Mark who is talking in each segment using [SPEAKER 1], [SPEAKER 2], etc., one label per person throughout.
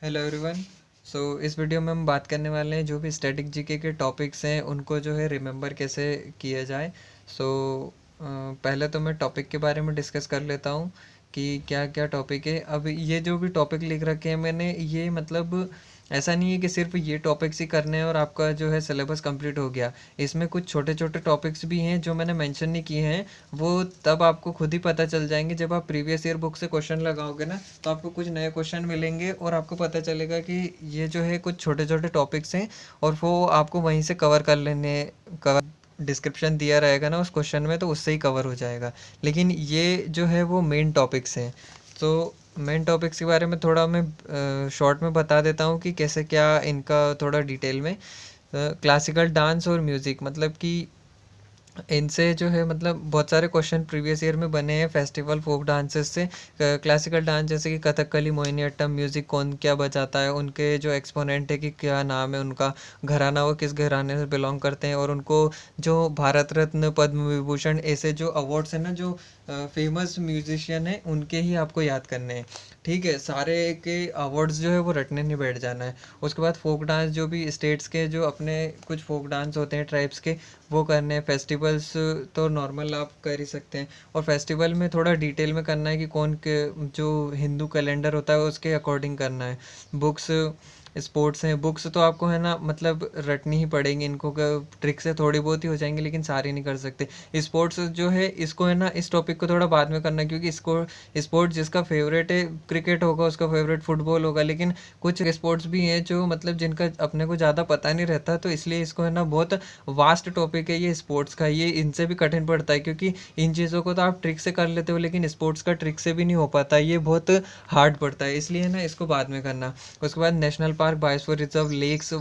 [SPEAKER 1] Hello everyone. इस video में हम बात करने वाले हैं जो भी स्टैटिक जीके के टॉपिक्स हैं उनको जो है रिमेंबर कैसे किया जाए। सो पहले तो मैं टॉपिक के बारे में डिस्कस कर लेता हूँ कि क्या क्या टॉपिक है। अब ये जो भी टॉपिक लिख रखे हैं मैंने, ये मतलब ऐसा नहीं है कि सिर्फ ये टॉपिक्स ही करने हैं और आपका जो है सिलेबस कंप्लीट हो गया। इसमें कुछ छोटे छोटे टॉपिक्स भी हैं जो मैंने मेंशन नहीं किए हैं, वो तब आपको खुद ही पता चल जाएंगे जब आप प्रीवियस ईयर बुक से क्वेश्चन लगाओगे ना, तो आपको कुछ नए क्वेश्चन मिलेंगे और आपको पता चलेगा कि ये जो है कुछ छोटे छोटे टॉपिक्स हैं और वो आपको वहीं से कवर कर लेने कवर डिस्क्रिप्शन दिया रहेगा ना उस क्वेश्चन में, तो उससे ही कवर हो जाएगा। लेकिन ये जो है वो मेन टॉपिक्स हैं। तो मेन टॉपिक्स के बारे में थोड़ा मैं शॉर्ट में बता देता हूँ कि कैसे क्या इनका थोड़ा डिटेल में। क्लासिकल डांस और म्यूज़िक, मतलब कि इनसे जो है मतलब बहुत सारे क्वेश्चन प्रीवियस ईयर में बने हैं फेस्टिवल फोक डांसेस से। क्लासिकल डांस जैसे कि कथकली, मोहिनीअट्टम, म्यूज़िक कौन क्या बजाता है, उनके जो एक्सपोनेंट है कि क्या नाम है उनका, घराना वो किस घराने से बिलोंग करते हैं, और उनको जो भारत रत्न, पद्म विभूषण, ऐसे जो अवार्ड्स हैं ना, जो फेमस म्यूजिशियन हैं उनके ही आपको याद करने हैं। ठीक है, सारे के अवार्ड्स जो है वो रटने नहीं बैठ जाना है। उसके बाद फोक डांस, जो भी स्टेट्स के जो अपने कुछ फोक डांस होते हैं ट्राइब्स के, वो करने हैं। फेस्टिवल्स तो नॉर्मल आप कर ही सकते हैं, और फेस्टिवल में थोड़ा डिटेल में करना है कि कौन के जो हिंदू कैलेंडर होता है उसके अकॉर्डिंग करना है। बुक्स, स्पोर्ट्स हैं, बुक्स तो आपको है ना मतलब रटनी ही पड़ेंगी, इनको ट्रिक से थोड़ी बहुत ही हो जाएंगी लेकिन सारी नहीं कर सकते। स्पोर्ट्स जो है इसको है ना, इस टॉपिक को थोड़ा बाद में करना है, क्योंकि इसको स्पोर्ट जिसका फेवरेट है क्रिकेट होगा, उसका फेवरेट फुटबॉल होगा, लेकिन कुछ स्पोर्ट्स भी हैं जो मतलब जिनका अपने को ज़्यादा पता नहीं रहता, तो इसलिए इसको है ना बहुत वास्ट टॉपिक है ये स्पोर्ट्स का, ये इनसे भी कठिन पड़ता है, क्योंकि इन चीज़ों को तो आप ट्रिक से कर लेते हो लेकिन स्पोर्ट्स का ट्रिक से भी नहीं हो पाता, ये बहुत हार्ड पड़ता है, इसलिए ना इसको बाद में करना। उसके बाद national park, biosphere reserve, lakes,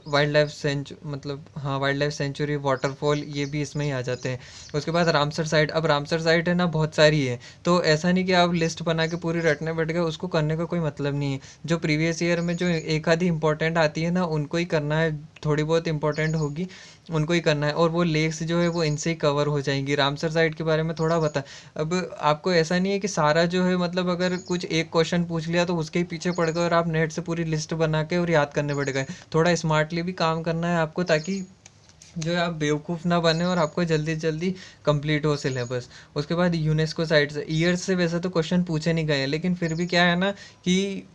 [SPEAKER 1] wild life मतलब हाँ वाइल्ड लाइफ सेंचुरी, वाटरफॉल, ये भी इसमें ही आ जाते हैं। उसके बाद रामसर साइट। अब रामसर साइट है ना बहुत सारी है, तो ऐसा नहीं कि आप लिस्ट बना के पूरी रटने बैठ गए, उसको करने का कोई मतलब नहीं है। जो प्रीवियस ईयर में जो एक आधी इंपॉर्टेंट आती है ना उनको ही करना है, थोड़ी बहुत इंपॉर्टेंट होगी उनको ही करना है, और वो लेक्स जो है वो इनसे ही कवर हो जाएंगी। रामसर साइट के बारे में थोड़ा बता। अब आपको ऐसा नहीं है कि सारा जो है मतलब अगर कुछ एक क्वेश्चन पूछ लिया तो उसके ही पीछे पड़ गए और आप नेट से पूरी लिस्ट बना के और याद करने पड़ गए। थोड़ा स्मार्टली भी काम करना है आपको, ताकि जो है आप बेवकूफ़ ना बने और आपको जल्दी जल्दी कंप्लीट हो सिलेबस। उसके बाद यूनेस्को साइट से, ईयर्स से वैसे तो क्वेश्चन पूछे नहीं गए हैं, लेकिन फिर भी क्या है ना कि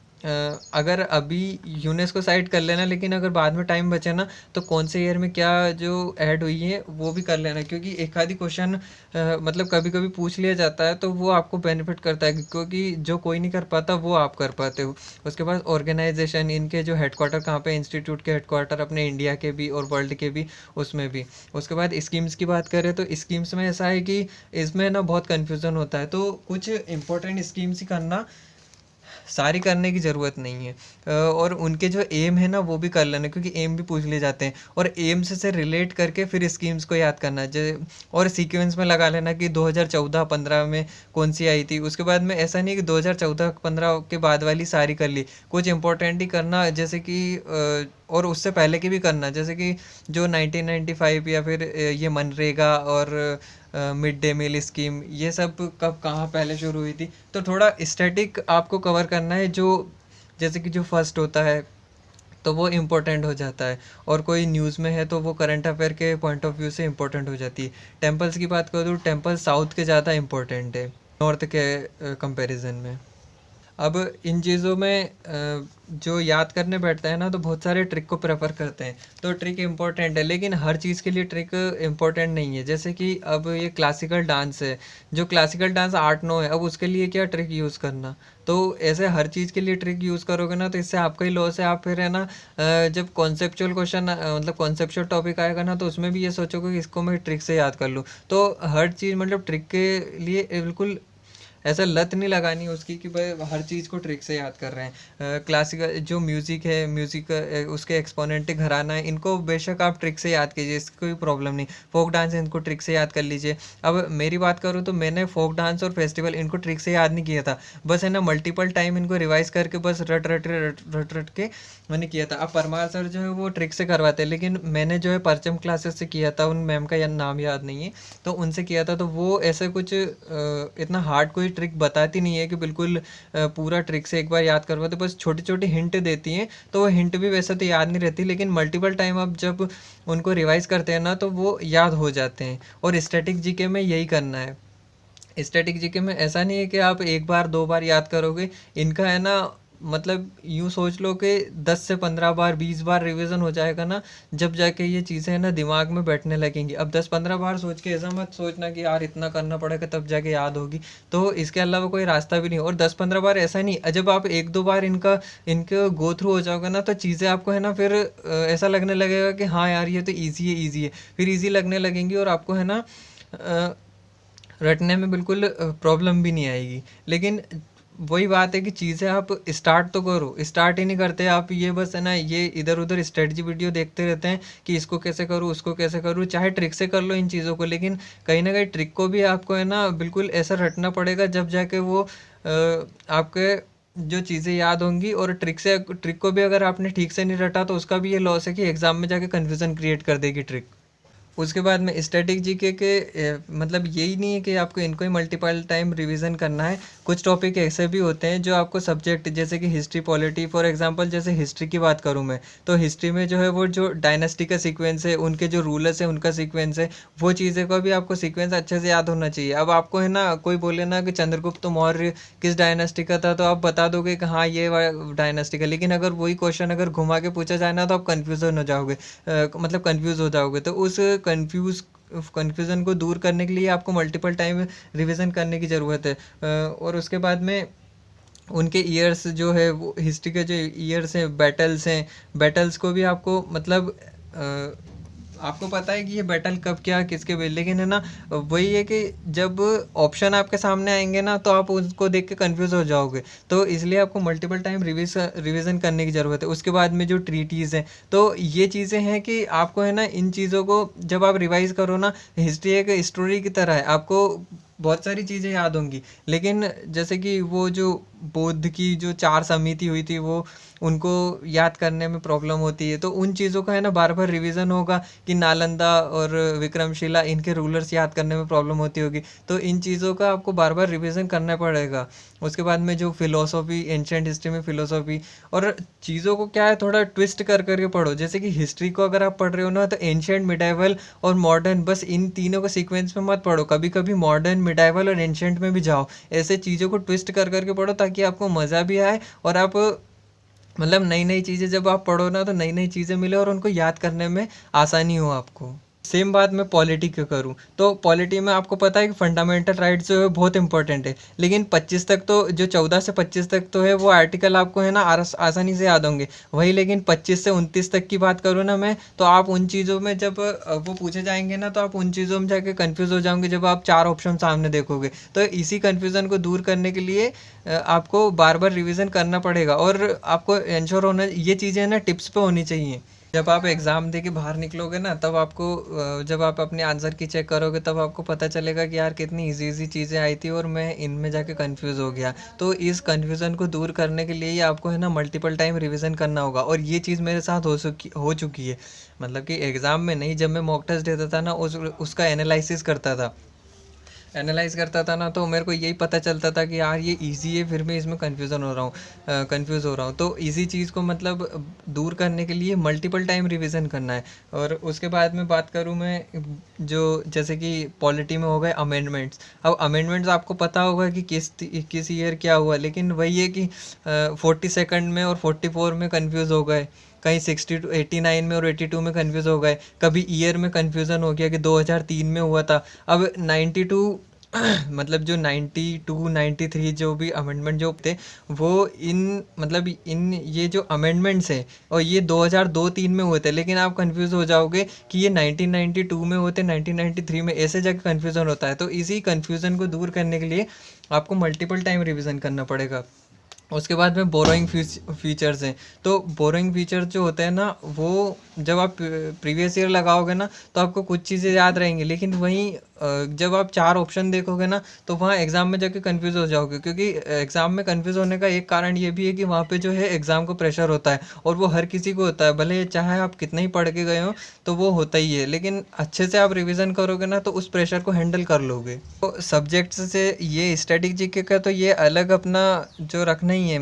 [SPEAKER 1] अगर अभी यूनेस्को साइट कर लेना, लेकिन अगर बाद में टाइम बचे ना तो कौन से ईयर में क्या जो ऐड हुई है वो भी कर लेना, क्योंकि एक आधी क्वेश्चन मतलब कभी कभी पूछ लिया जाता है तो वो आपको बेनिफिट करता है, क्योंकि जो कोई नहीं कर पाता वो आप कर पाते हो। उसके बाद ऑर्गेनाइजेशन, इनके जो हेडक्वार्टर कहाँ पे, इंस्टीट्यूट के हेडक्वार्टर अपने इंडिया के भी और वर्ल्ड के भी, उसमें भी। उसके बाद स्कीम्स की बात करें तो स्कीम्स में ऐसा है कि इसमें ना बहुत कन्फ्यूज़न होता है, तो कुछ इंपॉर्टेंट स्कीम्स ही करना, सारी करने की ज़रूरत नहीं है। और उनके जो एम है ना वो भी कर लेना, क्योंकि एम भी पूछ लिए जाते हैं, और एम से रिलेट करके फिर स्कीम्स को याद करना और सीक्वेंस में लगा लेना कि 2014-15 में कौन सी आई थी। उसके बाद में ऐसा नहीं कि 2014-15 के बाद वाली सारी कर ली, कुछ इंपॉर्टेंट ही करना, जैसे कि और उससे पहले की भी करना, जैसे कि जो 1995 या फिर ये मनरेगा और मिड डे मील स्कीम, ये सब कब कहाँ पहले शुरू हुई थी, तो थोड़ा स्टैटिक आपको कवर करना है। जो जैसे कि जो फर्स्ट होता है तो वो इम्पोर्टेंट हो जाता है, और कोई न्यूज़ में है तो वो करंट अफेयर के पॉइंट ऑफ व्यू से इम्पोर्टेंट हो जाती है। टेम्पल्स की बात करूँ तो टेम्पल साउथ के ज़्यादा इम्पोर्टेंट है नॉर्थ के कंपैरिजन में। अब इन चीज़ों में जो याद करने बैठता है ना तो बहुत सारे ट्रिक को प्रेफर करते हैं, तो ट्रिक इम्पोर्टेंट है, लेकिन हर चीज़ के लिए ट्रिक इम्पोर्टेंट नहीं है। जैसे कि अब ये क्लासिकल डांस है, जो क्लासिकल डांस 8-9 है, अब उसके लिए क्या ट्रिक यूज़ करना, तो ऐसे हर चीज़ के लिए ट्रिक यूज़ करोगे ना तो इससे आपका ही लॉस है। आप फिर है ना जब कॉन्सेप्चुअल क्वेश्चन मतलब कॉन्सेप्चुअल टॉपिक आएगा ना तो उसमें भी ये सोचोगे कि इसको मैं ट्रिक से याद कर लूँ, तो हर चीज़ मतलब ट्रिक के लिए बिल्कुल ऐसा लत नहीं लगानी उसकी कि भाई हर चीज़ को ट्रिक से याद कर रहे हैं। क्लासिकल जो म्यूज़िक है, म्यूज़िक उसके एक्सपोनेंट घराना है, इनको बेशक आप ट्रिक से याद कीजिए, इसकी कोई प्रॉब्लम नहीं। फोक डांस है, इनको ट्रिक से याद कर लीजिए। अब मेरी बात करूँ तो मैंने फोक डांस और फेस्टिवल इनको ट्रिक से याद नहीं किया था, बस है ना मल्टीपल टाइम इनको रिवाइज करके बस रट रट रट रट रट के मैंने किया था। अब परमार सर जो है वो ट्रिक से करवाते हैं, लेकिन मैंने जो है परचम क्लासेस से किया था, उन मैम का नाम याद नहीं है, तो उनसे किया था, तो वो ऐसे कुछ इतना हार्ड कोई कोई ट्रिक बताती नहीं है कि बिल्कुल पूरा ट्रिक से एक बार याद करवा, तो बस छोटी छोटी हिंट देती हैं। तो वो हिंट भी वैसे तो याद नहीं रहती, लेकिन मल्टीपल टाइम आप जब उनको रिवाइज करते हैं ना तो वो याद हो जाते हैं। और स्टैटिक जीके में यही करना है। स्टैटिक जीके में ऐसा नहीं है कि आप एक बार दो बार याद करोगे। इनका है ना, मतलब यूँ सोच लो कि 10 से 15 बार 20 बार रिवीजन हो जाएगा ना, जब जाके ये चीज़ें है ना दिमाग में बैठने लगेंगी। अब 10-15 बार सोच के ऐसा मत सोचना कि यार इतना करना पड़ेगा तब जाके याद होगी, तो इसके अलावा कोई रास्ता भी नहीं। और 10-15 बार ऐसा नहीं, जब आप एक दो बार इनके गो थ्रू हो जाओगे ना, तो चीज़ें आपको है ना फिर ऐसा लगने लगेगा कि हाँ यार ये तो ईजी है, ईजी है। फिर ईजी लगने लगेंगी और आपको है ना रटने में बिल्कुल प्रॉब्लम भी नहीं आएगी। लेकिन वही बात है कि चीज़ें आप स्टार्ट तो करो, स्टार्ट ही नहीं करते आप। ये बस है ना, ये इधर उधर स्ट्रेटजी वीडियो देखते रहते हैं कि इसको कैसे करूँ, उसको कैसे करूँ। चाहे ट्रिक से कर लो इन चीज़ों को, लेकिन कहीं ना कहीं ट्रिक को भी आपको है ना बिल्कुल ऐसा रटना पड़ेगा जब जाके वो आपके जो चीज़ें याद होंगी। और ट्रिक को भी अगर आपने ठीक से नहीं रटा तो उसका भी ये लॉस है कि एग्ज़ाम में जाके कन्फ्यूज़न क्रिएट कर देगी ट्रिक। उसके बाद में स्टैटिक जीके के मतलब यही नहीं है कि आपको इनको ही मल्टीपल टाइम रिवीजन करना है। कुछ टॉपिक ऐसे भी होते हैं जो आपको सब्जेक्ट, जैसे कि हिस्ट्री पॉलिटी फॉर एग्जांपल, जैसे हिस्ट्री की बात करूं मैं, तो हिस्ट्री में जो है वो जो डायनेस्टी का सीक्वेंस है, उनके जो रूलर्स है उनका सीक्वेंस है, वो चीज़ें का भी आपको सीक्वेंस अच्छे से याद होना चाहिए। अब आपको है ना कोई बोले ना कि चंद्रगुप्त मौर्य किस डायनेस्टी का था, तो आप बता दोगे कि हाँ ये डायनेस्टी का, लेकिन अगर वही क्वेश्चन अगर घुमा के पूछा जाए ना तो आप कन्फ्यूजन हो जाओगे, मतलब कन्फ्यूज़ हो जाओगे। तो उस कन्फ्यूज़न को दूर करने के लिए आपको मल्टीपल टाइम रिवीजन करने की ज़रूरत है। और उसके बाद में उनके ईयर्स जो है, वो हिस्ट्री के जो ईयर्स हैं, बैटल्स को भी आपको मतलब आपको पता है कि ये बैटल कब क्या किसके भी, लेकिन है ना वही है कि जब ऑप्शन आपके सामने आएंगे ना तो आप उसको देख के कंफ्यूज हो जाओगे। तो इसलिए आपको मल्टीपल टाइम रिवीजन करने की ज़रूरत है। उसके बाद में जो ट्रीटीज़ हैं, तो ये चीज़ें हैं कि आपको है ना इन चीज़ों को जब आप रिवाइज करो ना, हिस्ट्री एक स्टोरी की तरह है, आपको बहुत सारी चीज़ें याद होंगी। लेकिन जैसे कि वो जो बौद्ध की जो 4 समिति हुई थी, वो उनको याद करने में प्रॉब्लम होती है, तो उन चीज़ों का है ना बार बार रिवीजन होगा। कि नालंदा और विक्रमशिला, इनके रूलर्स याद करने में प्रॉब्लम होती होगी, तो इन चीज़ों का आपको बार बार रिवीजन करना पड़ेगा। उसके बाद में जो फिलोसॉफी, एंशिएंट हिस्ट्री में फिलोसॉफी, और चीज़ों को क्या है थोड़ा ट्विस्ट कर करके पढ़ो। जैसे कि हिस्ट्री को अगर आप पढ़ रहे हो ना, तो एंशिएंट, मिडाइवल और मॉडर्न, बस इन तीनों को सीक्वेंस में मत पढ़ो, कभी कभी मॉडर्न, मिडाइवल और एंशिएंट में भी जाओ। ऐसे चीज़ों को ट्विस्ट कर करके पढ़ो ताकि आपको मज़ा भी आए, और आप मतलब नई नई चीज़ें जब आप पढ़ो ना तो नई नई चीज़ें मिले और उनको याद करने में आसानी हो आपको। सेम बात मैं पॉलिटी की करूँ तो पॉलिटी में आपको पता है कि फंडामेंटल राइट्स जो है बहुत इंपॉर्टेंट है, लेकिन 25 तक तो, जो 14 से 25 तक तो है वो आर्टिकल आपको है ना आसानी से याद होंगे। वही लेकिन 25 से 29 तक की बात करूँ ना मैं, तो आप उन चीज़ों में जब वो पूछे जाएंगे ना, तो आप उन चीज़ों में जाके कन्फ्यूज़ हो जाओगे जब आप 4 ऑप्शन सामने देखोगे। तो इसी कन्फ्यूज़न को दूर करने के लिए आपको बार बार रिविज़न करना पड़ेगा, और आपको इंश्योर होना, ये चीज़ें ना टिप्स पे होनी चाहिए। जब आप एग्ज़ाम दे के बाहर निकलोगे ना, तब आपको जब आप अपने आंसर की चेक करोगे तब आपको पता चलेगा कि यार कितनी इजी इजी चीज़ें आई थी और मैं इनमें जाके कंफ्यूज हो गया। तो इस कन्फ्यूज़न को दूर करने के लिए ही आपको है ना मल्टीपल टाइम रिवीजन करना होगा, और ये चीज़ मेरे साथ हो चुकी है। मतलब कि एग्ज़ाम में नहीं, जब मैं मॉक टेस्ट देता था ना, उसका एनालाइज करता था ना, तो मेरे को यही पता चलता था कि यार ये इजी है, फिर मैं इसमें कंफ्यूज हो रहा हूँ। तो इसी चीज़ को मतलब दूर करने के लिए मल्टीपल टाइम रिवीजन करना है। और उसके बाद में बात करूँ मैं, जो जैसे कि पॉलिटी में हो गए अमेंडमेंट्स। अब अमेंडमेंट्स आपको पता होगा कि किस ईयर क्या हुआ, लेकिन वही है कि 42nd में और 44 में कन्फ्यूज़ हो गए, कहीं 60 to 89 में और 82 में कन्फ्यूज़ हो गए, कभी ईयर में कन्फ्यूज़न हो गया कि 2003 में हुआ था। अब 92 मतलब जो 92 93 जो भी अमेंडमेंट जो थे, वो इन ये जो अमेंडमेंट्स हैं और ये 2002-3 में हुए थे, लेकिन आप कंफ्यूज हो जाओगे कि ये 1992 में होते, 1993 में, ऐसे जगह कन्फ्यूज़न होता है। तो इसी कन्फ्यूज़न को दूर करने के लिए आपको मल्टीपल टाइम रिविज़न करना पड़ेगा। उसके बाद में बोरोइंग फीचर्स हैं। तो बोरोइंग फीचर जो होते हैं ना, वो जब आप प्रीवियस ईयर लगाओगे ना तो आपको कुछ चीज़ें याद रहेंगी, लेकिन वहीं जब आप 4 ऑप्शन देखोगे ना तो वहाँ एग्ज़ाम में जाके कंफ्यूज हो जाओगे, क्योंकि एग्ज़ाम में कंफ्यूज होने का एक कारण ये भी है कि वहाँ पे जो है एग्ज़ाम को प्रेशर होता है, और वो हर किसी को होता है, भले चाहे आप कितना ही पढ़ के गए हो तो वो होता ही है। लेकिन अच्छे से आप रिवीजन करोगे ना तो उस प्रेशर को हैंडल कर लोगे। तो सब्जेक्ट्स से ये स्टैटिक जीके का तो ये अलग अपना जो रखना ही है,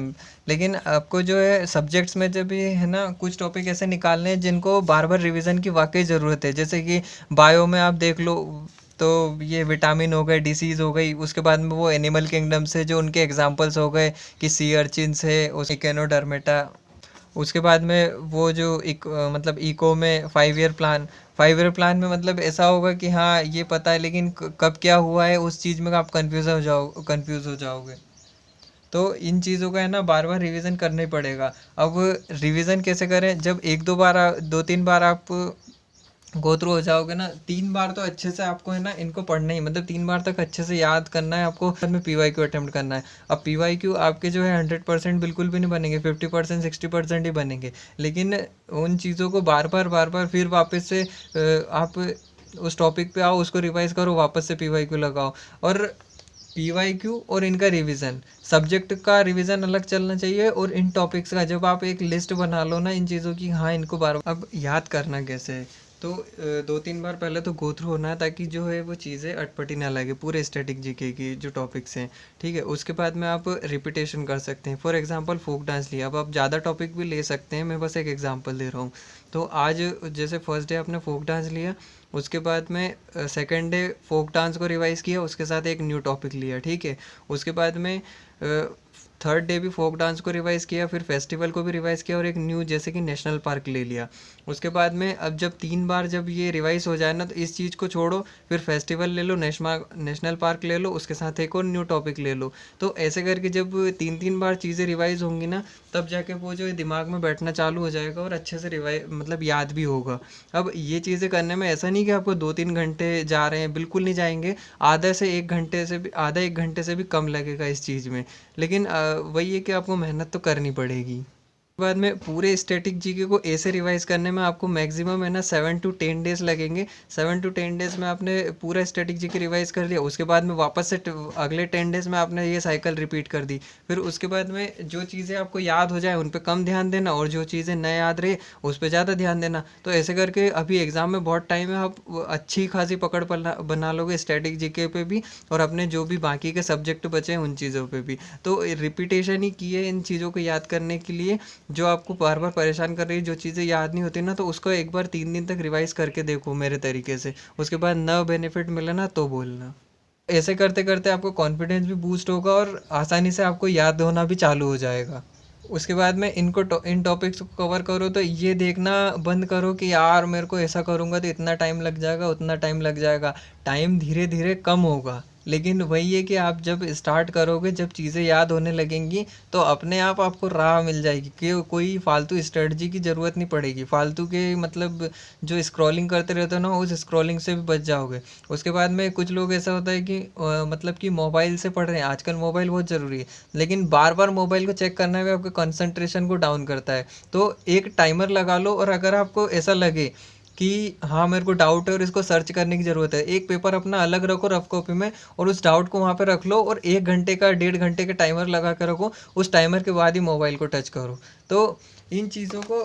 [SPEAKER 1] लेकिन आपको जो है सब्जेक्ट्स में जब ये है ना कुछ टॉपिक ऐसे निकालने हैं जिनको बार बार रिवीजन की वाकई ज़रूरत है। जैसे कि बायो में आप देख लो तो ये विटामिन हो गए, डिसीज़ हो गई, उसके बाद में वो एनिमल किंगडम से जो उनके एग्जांपल्स हो गए कि सी अर्चिन्स है, उस इकेनोडर्मेटा। उसके बाद में वो जो मतलब इको में 5 ईयर प्लान में मतलब ऐसा होगा कि हाँ ये पता है, लेकिन कब क्या हुआ है उस चीज़ में आप कंफ्यूज हो जाओगे। तो इन चीज़ों का है ना बार बार रिवीजन करना ही पड़ेगा। अब रिवीजन कैसे करें, जब एक दो बार 2-3 बार आप गो थ्रू हो जाओगे ना, 3 बार तो अच्छे से आपको है ना इनको पढ़ना ही, मतलब 3 बार तक अच्छे से याद करना है आपको। बाद में PYQ अटेम्प्ट करना है। अब PYQ आपके जो है 100% बिल्कुल भी नहीं बनेंगे, 50% 60% ही बनेंगे। लेकिन उन चीज़ों को बार बार फिर वापस से आप उस टॉपिक पे आओ, उसको रिवाइज करो, वापस से PYQ लगाओ। और PYQ और इनका रिवीजन, सब्जेक्ट का रिवीजन अलग चलना चाहिए, और इन टॉपिक्स का जब आप एक लिस्ट बना लो ना इन चीज़ों की, हाँ इनको बार अब याद करना कैसे है, तो 2-3 बार पहले तो गो थ्रू होना है, ताकि जो है वो चीज़ें अटपटी ना लगे पूरे स्टैटिक जीके की जो टॉपिक्स हैं। ठीक है, उसके बाद में आप रिपीटेशन कर सकते हैं। फॉर एग्जांपल फोक डांस लिया, अब आप ज़्यादा टॉपिक भी ले सकते हैं, मैं बस एक एग्जांपल दे रहा हूँ। तो आज जैसे फर्स्ट डे आपने फोक डांस लिया, उसके बाद में सेकंड डे फोक डांस को रिवाइज़ किया, उसके साथ एक न्यू टॉपिक लिया। ठीक है, उसके बाद में थर्ड डे भी फोक डांस को रिवाइज़ किया, फिर फेस्टिवल को भी रिवाइज़ किया, और एक न्यू जैसे कि नेशनल पार्क ले लिया। उसके बाद में अब जब 3 बार जब ये रिवाइज़ हो जाए ना, तो इस चीज़ को छोड़ो, फिर फेस्टिवल ले लो, नेशनल पार्क ले लो, उसके साथ एक और न्यू टॉपिक ले लो। तो ऐसे करके जब 3-3 बार चीज़ें रिवाइज़ होंगी ना, तब जाके वो जो है दिमाग में बैठना चालू हो जाएगा, और अच्छे से रिवाइज मतलब याद भी होगा। अब ये चीज़ें करने में ऐसा नहीं कि आपको 2-3 घंटे जा रहे हैं, बिल्कुल नहीं जाएंगे। आधा 1 घंटे से भी कम लगेगा इस चीज़ में। लेकिन वही है कि आपको मेहनत तो करनी पड़ेगी। बाद में पूरे स्टैटिक जीके को ऐसे रिवाइज करने में आपको मैक्सिमम है ना 7 to 10 डेज लगेंगे। 7 to 10 डेज में आपने पूरा स्टैटिक जीके रिवाइज कर लिया, उसके बाद में वापस से अगले 10 डेज में आपने ये साइकिल रिपीट कर दी। फिर उसके बाद में जो चीज़ें आपको याद हो जाए उन पर कम ध्यान देना, और जो चीज़ें न याद रहे उस पर ज़्यादा ध्यान देना। तो ऐसे करके अभी एग्ज़ाम में बहुत टाइम है, आप अच्छी खासी पकड़ बना लोगे स्टैटिक जीके पे भी, और अपने जो भी बाकी के सब्जेक्ट बचे हैं उन चीज़ों पे भी। तो रिपीटेशन ही की है इन चीज़ों को याद करने के लिए, जो आपको बार बार परेशान कर रही है, जो चीज़ें याद नहीं होती ना, तो उसको एक बार 3 दिन तक रिवाइज करके देखो मेरे तरीके से। उसके बाद न बेनिफिट मिले ना तो बोलना। ऐसे करते करते आपको कॉन्फिडेंस भी बूस्ट होगा, और आसानी से आपको याद होना भी चालू हो जाएगा। उसके बाद में इन टॉपिक्स को कवर करो, तो ये देखना बंद करो कि यार मेरे को ऐसा करूँगा तो इतना टाइम लग जाएगा, उतना टाइम लग जाएगा। टाइम धीरे धीरे कम होगा, लेकिन वही है कि आप जब स्टार्ट करोगे, जब चीज़ें याद होने लगेंगी, तो अपने आप आपको राह मिल जाएगी कि कोई फालतू स्ट्रेटजी की ज़रूरत नहीं पड़ेगी। फालतू के मतलब जो स्क्रॉलिंग करते रहते हो ना, उस स्क्रॉलिंग से भी बच जाओगे। उसके बाद में कुछ लोग ऐसा होता है कि मतलब कि मोबाइल से पढ़ रहे हैं, आजकल मोबाइल बहुत ज़रूरी है, लेकिन बार बार मोबाइल को चेक करना भी आपके कंसंट्रेशन को डाउन करता है। तो एक टाइमर लगा लो, और अगर आपको ऐसा लगे कि हाँ मेरे को डाउट है और इसको सर्च करने की ज़रूरत है, एक पेपर अपना अलग रखो रफ कॉपी में, और उस डाउट को वहाँ पे रख लो, और 1 घंटे का 1.5 घंटे का टाइमर लगा कर रखो। उस टाइमर के बाद ही मोबाइल को टच करो। तो इन चीज़ों को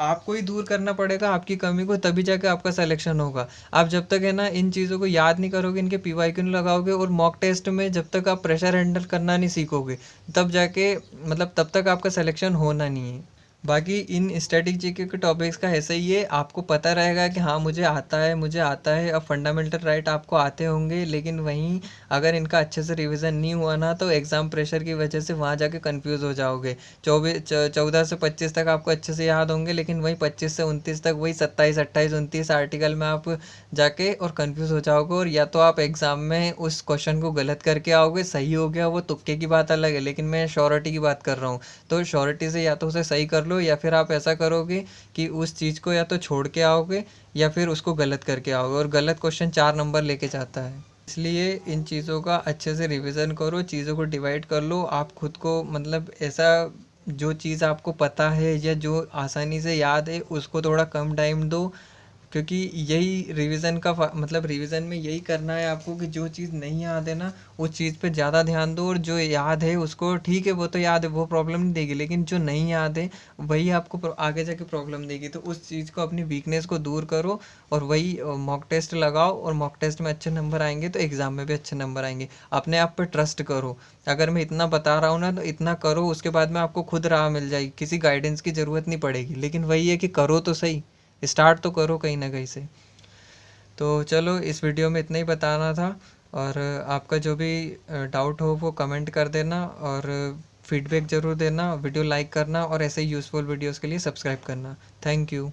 [SPEAKER 1] आपको ही दूर करना पड़ेगा, आपकी कमी को, तभी जाके आपका सिलेक्शन होगा। आप जब तक है ना इन चीज़ों को याद नहीं करोगे, इनके PYQ नहीं लगाओगे, और मॉक टेस्ट में जब तक आप प्रेशर हैंडल करना नहीं सीखोगे, तब जाके मतलब तब तक आपका सिलेक्शन होना नहीं है। बाकी इन स्टैटिक जीके के टॉपिक्स का ऐसा ही है, आपको पता रहेगा कि हाँ मुझे आता है, मुझे आता है। अब फंडामेंटल राइट आपको आते होंगे, लेकिन वहीं अगर इनका अच्छे से रिवीजन नहीं हुआ ना, तो एग्ज़ाम प्रेशर की वजह से वहाँ जाके कंफ्यूज हो जाओगे। 14 से 25 तक आपको अच्छे से याद होंगे, लेकिन वही 25 से 29 तक वही 27, 28, 29 आर्टिकल में आप जाके और कंफ्यूज हो जाओगे। और या तो आप एग्ज़ाम में उस क्वेश्चन को गलत करके आओगे, सही हो गया वो तुक्के की बात अलग है, लेकिन मैं श्योरिटी की बात कर रहा हूँ। तो श्योरिटी से या तो उसे सही कर लो, या फिर आप ऐसा करोगे कि उस चीज़ को या तो छोड़ के आओगे, या फिर उसको गलत करके आओगे, और गलत क्वेश्चन 4 नंबर लेके जाता है। इसलिए इन चीज़ों का अच्छे से रिवीजन करो, चीज़ों को डिवाइड कर लो। आप खुद को मतलब ऐसा जो चीज़ आपको पता है या जो आसानी से याद है, उसको थोड़ा कम टाइम दो, क्योंकि यही रिवीजन का मतलब रिवीजन में यही करना है आपको कि जो चीज़ नहीं याद है ना उस चीज़ पे ज़्यादा ध्यान दो, और जो याद है उसको ठीक है, वो तो याद है, वो प्रॉब्लम नहीं देगी, लेकिन जो नहीं याद है वही आपको आगे जाके प्रॉब्लम देगी। तो उस चीज़ को, अपनी वीकनेस को दूर करो और वही मॉक टेस्ट लगाओ, और मॉक टेस्ट में अच्छे नंबर आएंगे तो एग्ज़ाम में भी अच्छे नंबर आएंगे। अपने आप पे ट्रस्ट करो। अगर मैं इतना बता रहा हूँ ना तो इतना करो, उसके बाद में आपको खुद राह मिल जाएगी, किसी गाइडेंस की ज़रूरत नहीं पड़ेगी। लेकिन वही है कि करो तो सही, स्टार्ट तो करो कहीं ना कहीं से। तो चलो, इस वीडियो में इतना ही बताना था, और आपका जो भी डाउट हो वो कमेंट कर देना, और फीडबैक ज़रूर देना, वीडियो लाइक करना, और ऐसे ही यूज़फुल वीडियोस के लिए सब्सक्राइब करना। Thank you.